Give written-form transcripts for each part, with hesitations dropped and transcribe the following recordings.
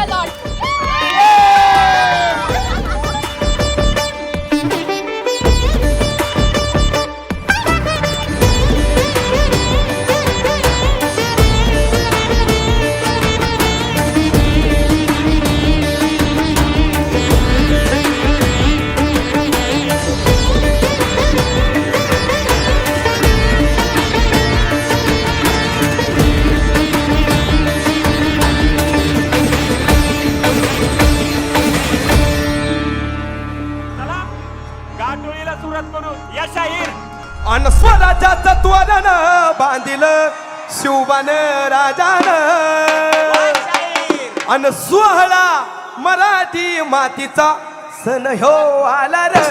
A lot. चला गाठोळीला सुरुवात करू. या शाहीर अन स्वराज्याचं त्वरण बांधिल शिवबान राजान. अन सोहळा मराठी मातीचा सण ह्यो आला र.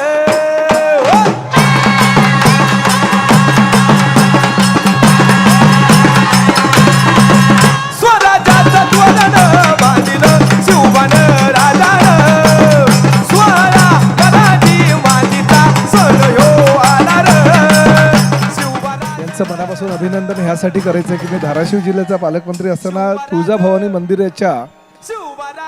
स्वराज्याचं त्वरण बांधिल शिवबान राजान. सोहळा मराठी मातीचा सण ह्यो आला र. यांचं मनापासून अभिनंदन ह्यासाठी करायचं की मी धाराशिव जिल्ह्याचा पालकमंत्री असताना तुळजाभवानी मंदिराच्या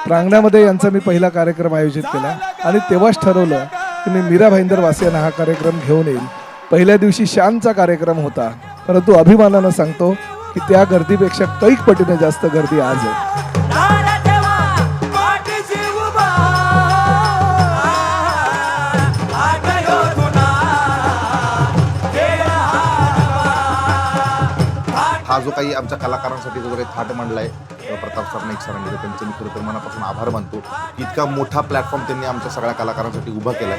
प्रांगणामध्ये यांचा मी पहिला कार्यक्रम आयोजित केला आणि तेव्हाच ठरवलं की मी मीरा भाईंदर वासियांना हा कार्यक्रम घेऊन येईल. पहिल्या दिवशी शानचा कार्यक्रम होता, परंतु अभिमानानं सांगतो की त्या गर्दीपेक्षा कैक पटीने जास्त गर्दी आज आहे. हा जो काही आमच्या कलाकारांसाठी जो काही थाट मांडलाय प्रताप सर नाईक सरांनी, तर त्यांचं मी खरं तर मनापासून आभार मानतो. इतका मोठा प्लॅटफॉर्म त्यांनी आमच्या सगळ्या कलाकारांसाठी उभा केलाय.